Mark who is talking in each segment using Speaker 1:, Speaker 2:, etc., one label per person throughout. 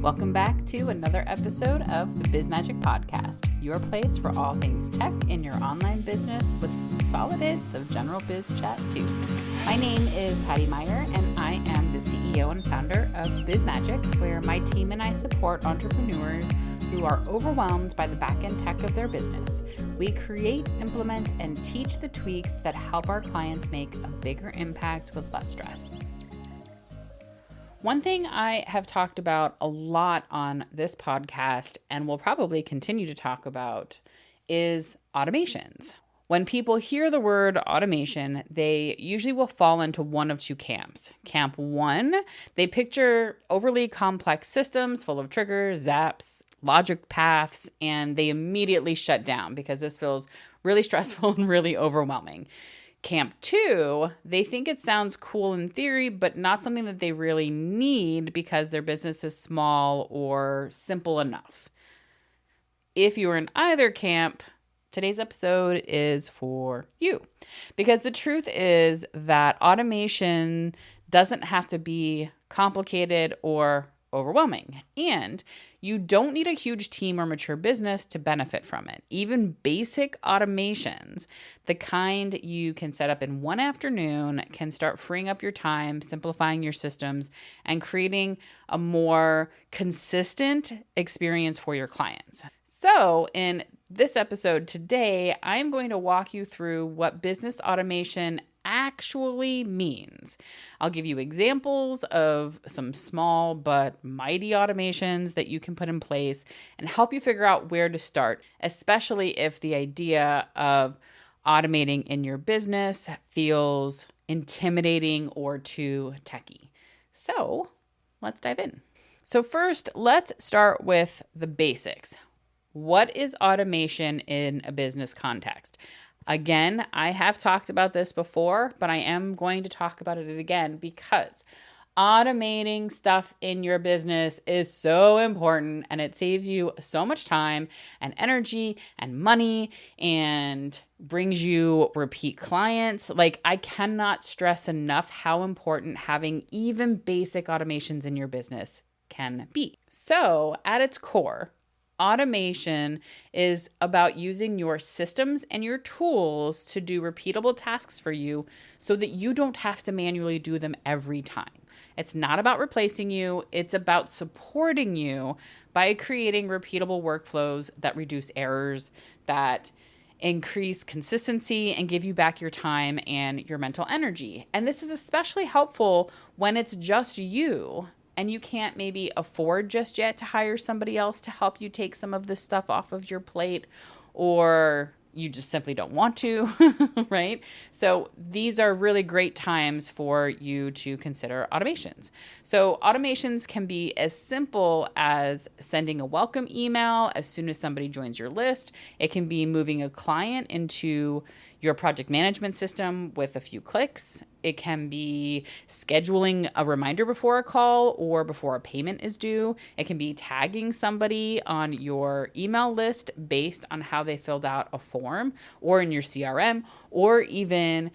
Speaker 1: Welcome back to another episode of the Biz Magic Podcast, your place for all things tech in your online business with some solid hits of general biz chat too. My name is Patty Meyer and I am the CEO and founder of Biz Magic, where my team and I support entrepreneurs who are overwhelmed by the back-end tech of their business. We create, implement, and teach the tweaks that help our clients make a bigger impact with less stress. One thing I have talked about a lot on this podcast and will probably continue to talk about is automations. When people hear the word automation, they usually will fall into one of two camps. Camp one, they picture overly complex systems full of triggers, zaps, logic paths, and they immediately shut down because this feels really stressful and really overwhelming. Camp two, they think it sounds cool in theory, but not something that they really need because their business is small or simple enough. If you're in either camp, today's episode is for you. Because the truth is that automation doesn't have to be complicated or overwhelming. And you don't need a huge team or mature business to benefit from it. Even basic automations, the kind you can set up in one afternoon, can start freeing up your time, simplifying your systems, and creating a more consistent experience for your clients. So in this episode today, I'm going to walk you through what business automation actually means. I'll give you examples of some small but mighty automations that you can put in place and help you figure out where to start, especially if the idea of automating in your business feels intimidating or too techy. So let's dive in. So first, let's start with the basics. What is automation in a business context? Again, I have talked about this before, but I am going to talk about it again because automating stuff in your business is so important and it saves you so much time and energy and money and brings you repeat clients. Like, I cannot stress enough how important having even basic automations in your business can be. So, at its core, automation is about using your systems and your tools to do repeatable tasks for you so that you don't have to manually do them every time. It's not about replacing you. It's about supporting you by creating repeatable workflows that reduce errors, that increase consistency, and give you back your time and your mental energy. And this is especially helpful when it's just you and you can't maybe afford just yet to hire somebody else to help you take some of this stuff off of your plate, or you just simply don't want to, right? So these are really great times for you to consider automations. So automations can be as simple as sending a welcome email as soon as somebody joins your list. It can be moving a client into your project management system with a few clicks. It can be scheduling a reminder before a call or before a payment is due. It can be tagging somebody on your email list based on how they filled out a form, or in your CRM, or even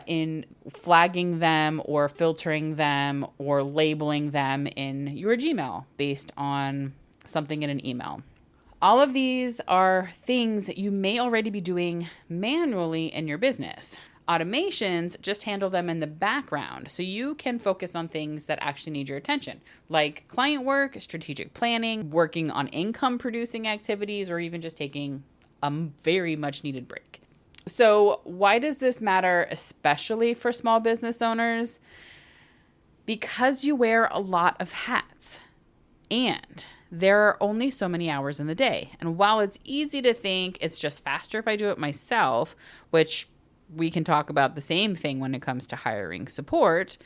Speaker 1: in flagging them or filtering them or labeling them in your Gmail based on something in an email. All of these are things that you may already be doing manually in your business. Automations just handle them in the background so you can focus on things that actually need your attention, like client work, strategic planning, working on income producing activities, or even just taking a very much needed break. So why does this matter, especially for small business owners? Because you wear a lot of hats, and there are only so many hours in the day. And while it's easy to think it's just faster if I do it myself, which we can talk about the same thing when it comes to hiring support,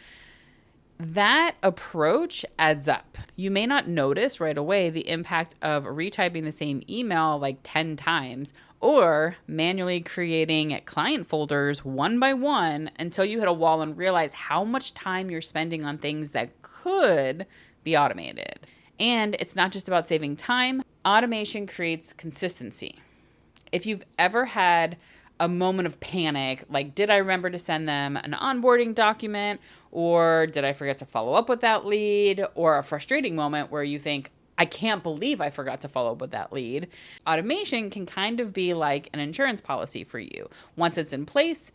Speaker 1: that approach adds up. You may not notice right away the impact of retyping the same email like 10 times or manually creating client folders one by one until you hit a wall and realize how much time you're spending on things that could be automated. And it's not just about saving time. Automation creates consistency. If you've ever had a moment of panic, like, did I remember to send them an onboarding document, or did I forget to follow up with that lead, or a frustrating moment where you think, I can't believe I forgot to follow up with that lead. Automation can kind of be like an insurance policy for you. Once it's in place,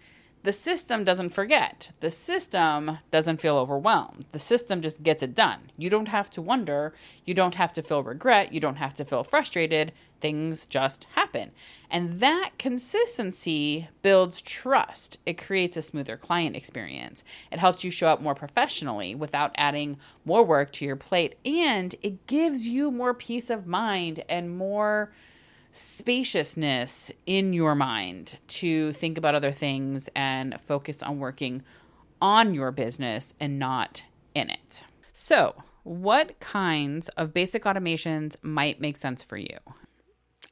Speaker 1: the system doesn't forget. The system doesn't feel overwhelmed. The system just gets it done. You don't have to wonder. You don't have to feel regret. You don't have to feel frustrated. Things just happen. And that consistency builds trust. It creates a smoother client experience. It helps you show up more professionally without adding more work to your plate. And it gives you more peace of mind and more spaciousness in your mind to think about other things and focus on working on your business and not in it. So, what kinds of basic automations might make sense for you?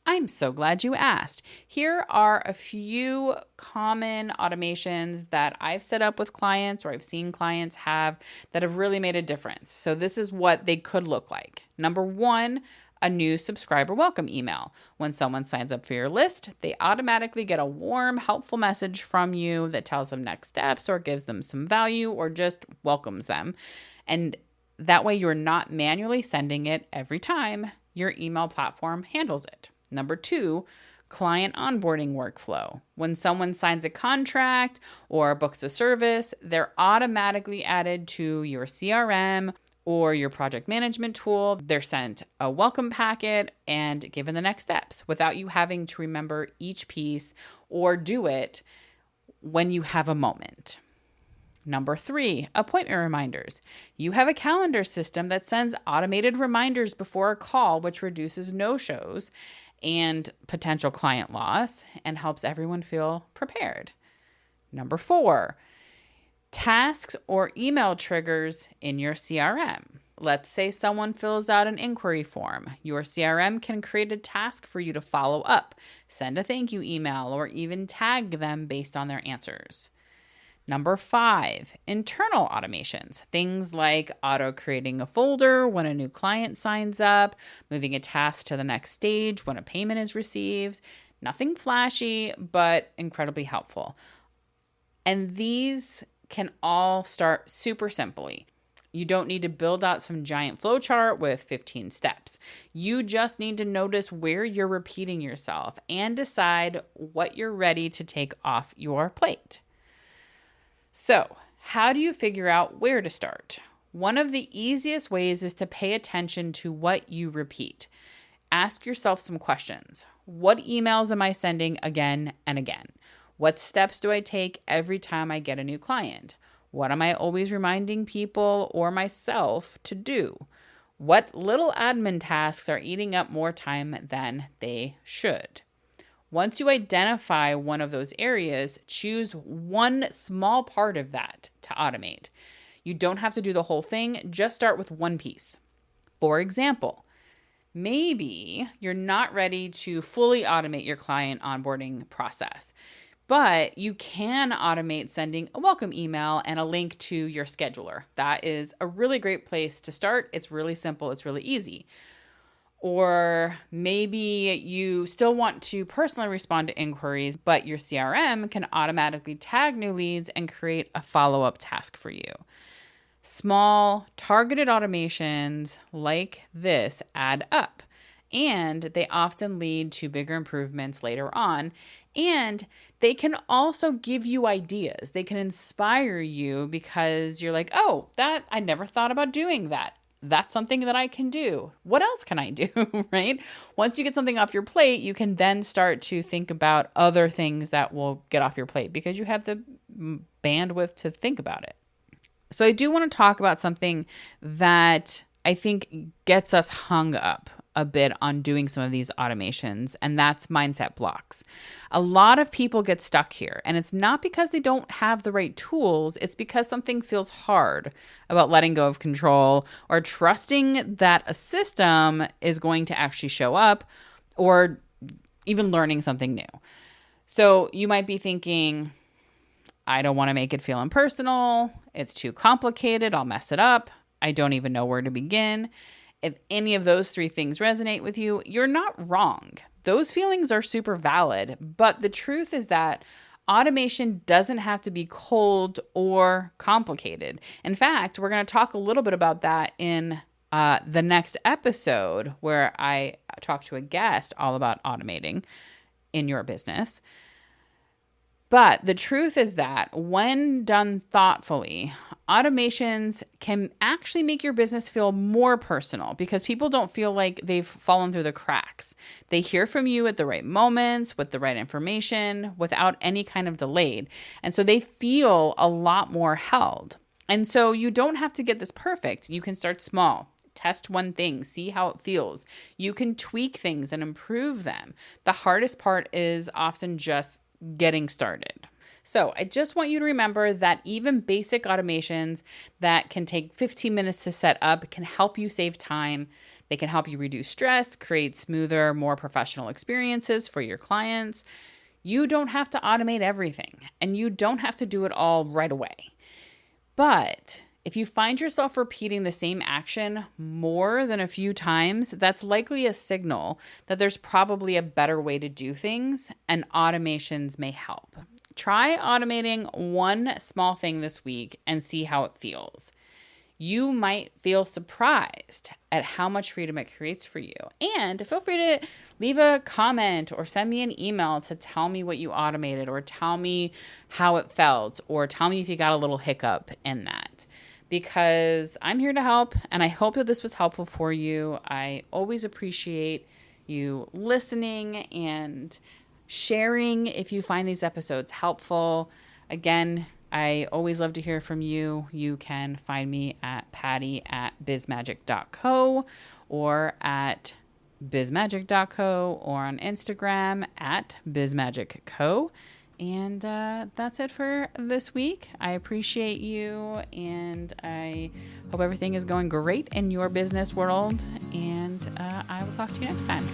Speaker 1: I'm so glad you asked. Here are a few common automations that I've set up with clients or I've seen clients have that have really made a difference. So this is what they could look like. Number one, a new subscriber welcome email. When someone signs up for your list, they automatically get a warm, helpful message from you that tells them next steps or gives them some value or just welcomes them. And that way you're not manually sending it every time. Your email platform handles it. Number two, client onboarding workflow. When someone signs a contract or books a service, they're automatically added to your CRM or your project management tool. They're sent a welcome packet and given the next steps without you having to remember each piece or do it when you have a moment. Number three, appointment reminders. You have a calendar system that sends automated reminders before a call, which reduces no-shows and potential client loss and helps everyone feel prepared. Number four, tasks or email triggers in your CRM. Let's say someone fills out an inquiry form. Your CRM can create a task for you to follow up, send a thank you email, or even tag them based on their answers. Number five, internal automations. Things like auto-creating a folder when a new client signs up, moving a task to the next stage when a payment is received. Nothing flashy, but incredibly helpful. And these can all start super simply. You don't need to build out some giant flowchart with 15 steps. You just need to notice where you're repeating yourself and decide what you're ready to take off your plate. So, how do you figure out where to start? One of the easiest ways is to pay attention to what you repeat. Ask yourself some questions. What emails am I sending again and again? What steps do I take every time I get a new client? What am I always reminding people or myself to do? What little admin tasks are eating up more time than they should? Once you identify one of those areas, choose one small part of that to automate. You don't have to do the whole thing, just start with one piece. For example, maybe you're not ready to fully automate your client onboarding process, but you can automate sending a welcome email and a link to your scheduler. That is a really great place to start. It's really simple. It's really easy. Or maybe you still want to personally respond to inquiries, but your CRM can automatically tag new leads and create a follow-up task for you. Small, targeted automations like this add up, and they often lead to bigger improvements later on. And they can also give you ideas. They can inspire you because you're like, oh, that I never thought about doing that. That's something that I can do. What else can I do, right? Once you get something off your plate, you can then start to think about other things that will get off your plate because you have the bandwidth to think about it. So I do want to talk about something that I think gets us hung up a bit on doing some of these automations, and that's mindset blocks. A lot of people get stuck here, and it's not because they don't have the right tools, it's because something feels hard about letting go of control or trusting that a system is going to actually show up or even learning something new. So you might be thinking, I don't want to make it feel impersonal, it's too complicated, I'll mess it up, I don't even know where to begin. If any of those three things resonate with you, you're not wrong. those feelings are super valid. But the truth is that automation doesn't have to be cold or complicated. In fact, we're going to talk a little bit about that in the next episode, where I talk to a guest all about automating in your business. But the truth is that when done thoughtfully, automations can actually make your business feel more personal, because people don't feel like they've fallen through the cracks. They hear from you at the right moments with the right information without any kind of delay. And so they feel a lot more held. And so you don't have to get this perfect. You can start small. Test one thing, see how it feels. You can tweak things and improve them. The hardest part is often just getting started. So I just want you to remember that even basic automations that can take 15 minutes to set up can help you save time. They can help you reduce stress, create smoother, more professional experiences for your clients. You don't have to automate everything, and you don't have to do it all right away. But if you find yourself repeating the same action more than a few times, that's likely a signal that there's probably a better way to do things, and automations may help. Try automating one small thing this week and see how it feels. You might feel surprised at how much freedom it creates for you. And feel free to leave a comment or send me an email to tell me what you automated, or tell me how it felt, or tell me if you got a little hiccup in that. Because I'm here to help, and I hope that this was helpful for you. I always appreciate you listening and sharing if you find these episodes helpful. Again, I always love to hear from you. You can find me at patty@bizmagic.co, or at bizmagic.co, or on Instagram at bizmagicco. And that's it for this week. I appreciate you, and I hope everything is going great in your business world. And I will talk to you next time.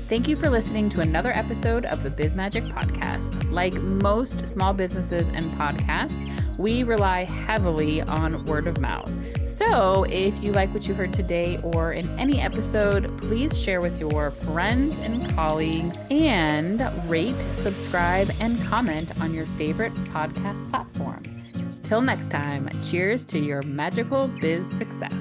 Speaker 1: Thank you for listening to another episode of the Biz Magic Podcast. Like most small businesses and podcasts, we rely heavily on word of mouth. So if you like what you heard today or in any episode, please share with your friends and colleagues, and rate, subscribe, and comment on your favorite podcast platform. Till next time, cheers to your magical biz success.